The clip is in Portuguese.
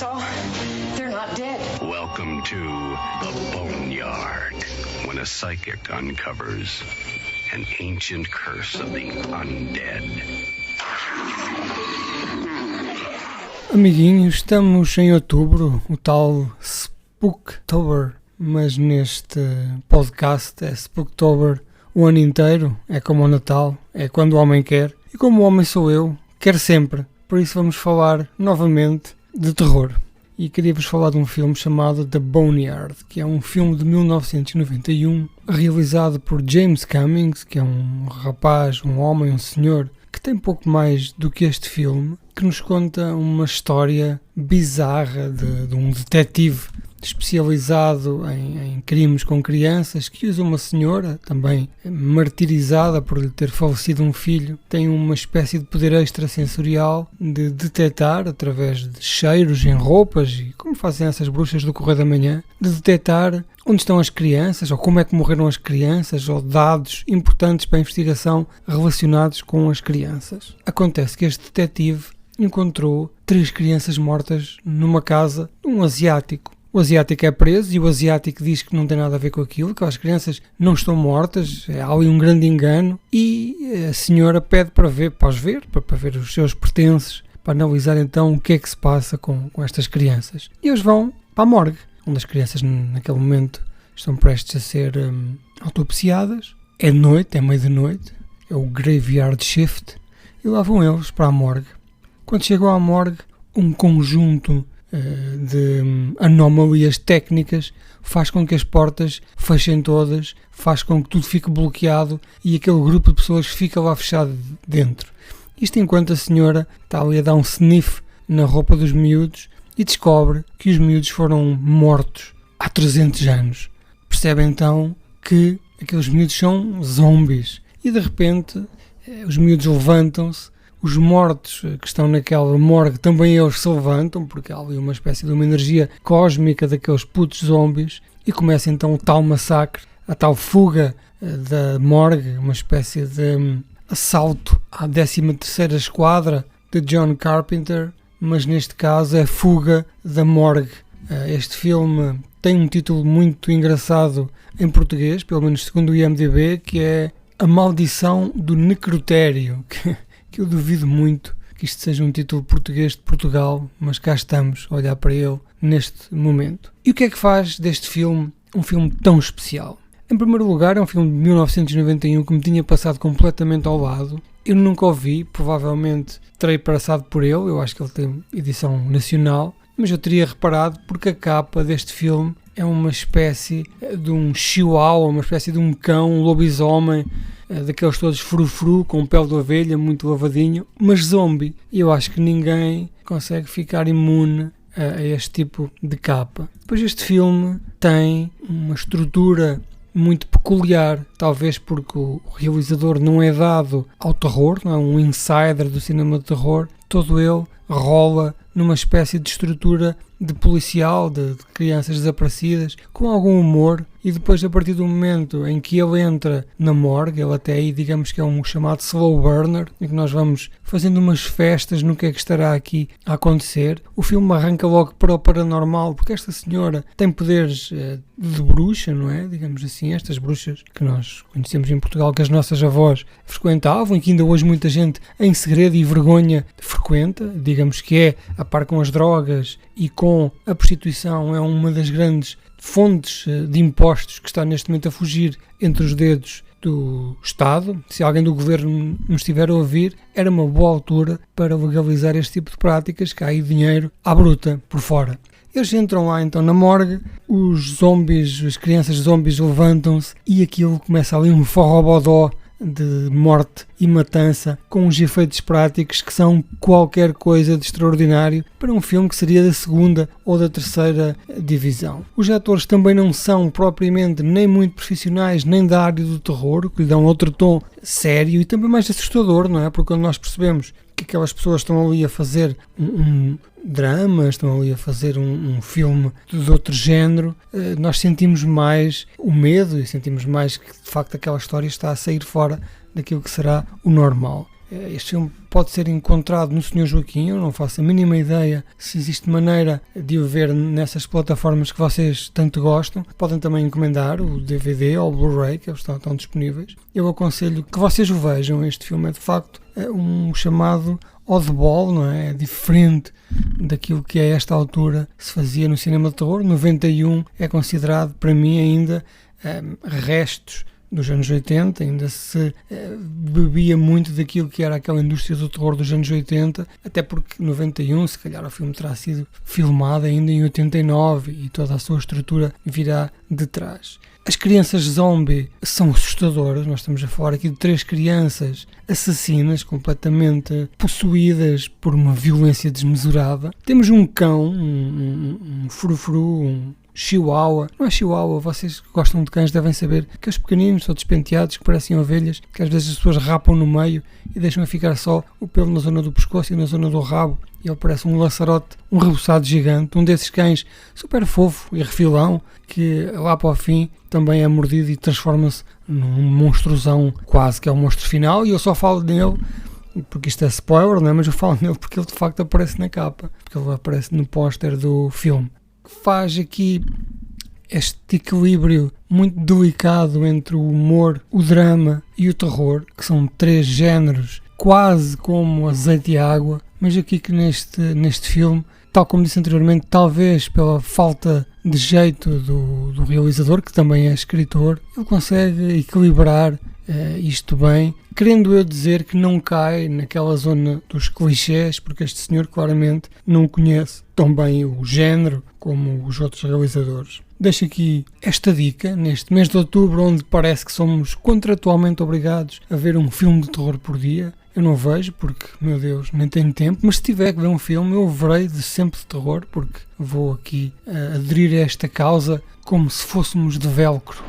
saw, they're not dead. Welcome to the Boneyard, when a psychic uncovers an ancient curse of the undead. Amiguinhos, estamos em outubro, o tal Spooktober, mas neste podcast é Spooktober o ano inteiro, é como o Natal, é quando o homem quer, e como o homem sou eu, quer sempre, por isso vamos falar novamente de terror. E queria-vos falar de um filme chamado The Boneyard, que é um filme de 1991, realizado por James Cummings, que é um rapaz, um homem, um senhor, que tem pouco mais do que este filme, que nos conta uma história bizarra de um detetive especializado em crimes com crianças, que usa uma senhora, também martirizada por lhe ter falecido um filho, tem uma espécie de poder extrasensorial de detectar, através de cheiros em roupas, e como fazem essas bruxas do Correio da Manhã, de detectar onde estão as crianças, ou como é que morreram as crianças, ou dados importantes para a investigação relacionados com as crianças. Acontece que este detetive encontrou 3 crianças mortas numa casa de um asiático. O asiático é preso e o asiático diz que não tem nada a ver com aquilo, que as crianças não estão mortas, há ali um grande engano, e a senhora pede para ver os seus pertences, para analisar então o que é que se passa com estas crianças. E eles vão para a morgue, onde as crianças naquele momento estão prestes a ser autopsiadas. É de noite, é meio de noite, é o graveyard shift, e lá vão eles para a morgue. Quando chegam à morgue, um conjunto de anomalias técnicas faz com que as portas fechem todas, faz com que tudo fique bloqueado e aquele grupo de pessoas fica lá fechado dentro. Isto enquanto a senhora está ali a dar um sniff na roupa dos miúdos e descobre que os miúdos foram mortos há 300 anos. Percebe então que aqueles miúdos são zombies e de repente os miúdos levantam-se. Os mortos que estão naquela morgue também eles se levantam, porque há ali uma espécie de uma energia cósmica daqueles putos zombies, e começa então o tal massacre, a tal fuga da morgue, uma espécie de assalto à 13ª Esquadra de John Carpenter, mas neste caso é fuga da morgue. Este filme tem um título muito engraçado em português, pelo menos segundo o IMDb, que é A Maldição do Necrotério, que eu duvido muito que isto seja um título português de Portugal, mas cá estamos a olhar para ele neste momento. E o que é que faz deste filme um filme tão especial? Em primeiro lugar, é um filme de 1991 que me tinha passado completamente ao lado. Eu nunca o vi, provavelmente terei passado por ele, eu acho que ele tem edição nacional, mas eu teria reparado porque a capa deste filme é uma espécie de um chihuahua, uma espécie de um cão, um lobisomem, daqueles todos frufru, com pele de ovelha, muito lavadinho, mas zombie. E eu acho que ninguém consegue ficar imune a este tipo de capa. Depois este filme tem uma estrutura muito peculiar, talvez porque o realizador não é dado ao terror, não é um insider do cinema de terror, todo ele rola numa espécie de estrutura de policial, de crianças desaparecidas, com algum humor, e depois a partir do momento em que ele entra na morgue, ele até aí digamos que é um chamado slow burner, em que nós vamos fazendo umas festas no que é que estará aqui a acontecer. O filme arranca logo para o paranormal, porque esta senhora tem poderes de bruxa, não é? Digamos assim, estas bruxas que nós conhecemos em Portugal, que as nossas avós frequentavam e que ainda hoje muita gente em segredo e vergonha frequenta, digamos que é, a par com as drogas e com a prostituição, é uma das grandes fontes de impostos que está neste momento a fugir entre os dedos do Estado. Se alguém do governo nos estiver a ouvir, era uma boa altura para legalizar este tipo de práticas, que há aí dinheiro à bruta por fora. Eles entram lá então na morgue, os zombies, as crianças zombies levantam-se e aquilo começa ali um forrobodó de morte e matança, com uns efeitos práticos que são qualquer coisa de extraordinário para um filme que seria da 2ª ou da 3ª divisão. Os atores também não são propriamente nem muito profissionais, nem da área do terror, que lhe dão outro tom sério e também mais assustador, não é? Porque quando nós percebemos que aquelas pessoas estão ali a fazer um drama, estão ali a fazer um filme de outro género, nós sentimos mais o medo e sentimos mais que de facto aquela história está a sair fora daquilo que será o normal. Este filme pode ser encontrado no Sr. Joaquim, eu não faço a mínima ideia se existe maneira de o ver nessas plataformas que vocês tanto gostam. Podem também encomendar o DVD ou o Blu-ray, que eles estão disponíveis. Eu aconselho que vocês o vejam. Este filme é de facto um chamado oddball, não é? É diferente daquilo que a esta altura se fazia no cinema de terror. 91 é considerado para mim ainda restos dos anos 80, ainda se bebia muito daquilo que era aquela indústria do terror dos anos 80, até porque 91, se calhar o filme terá sido filmado ainda em 89 e toda a sua estrutura virá de trás. As crianças zombie são assustadoras. Nós estamos a falar aqui de 3 crianças assassinas, completamente possuídas por uma violência desmesurada. Temos um cão, um frufru, um chihuahua. Não é chihuahua, vocês que gostam de cães devem saber que os pequeninos são despenteados, que parecem ovelhas, que às vezes as pessoas rapam no meio e deixam a ficar só o pelo na zona do pescoço e na zona do rabo, e ele parece um laçarote, um reboçado gigante, um desses cães super fofo e refilão, que lá para o fim também é mordido e transforma-se num monstrozão, quase que é o monstro final. E eu só falo nele porque isto é spoiler, não é? Mas eu falo nele porque ele de facto aparece na capa, porque ele aparece no póster do filme. Faz aqui este equilíbrio muito delicado entre o humor, o drama e o terror, que são 3 géneros quase como azeite e água, mas aqui que neste filme, tal como disse anteriormente, talvez pela falta de jeito do realizador, que também é escritor, ele consegue equilibrar isto bem, querendo eu dizer que não cai naquela zona dos clichês, porque este senhor claramente não conhece tão bem o género como os outros realizadores. Deixo aqui esta dica, neste mês de outubro, onde parece que somos contratualmente obrigados a ver um filme de terror por dia. Eu não vejo porque, meu Deus, nem tenho tempo, mas se tiver que ver um filme eu verei de sempre de terror, porque vou aqui aderir a esta causa como se fôssemos de velcro.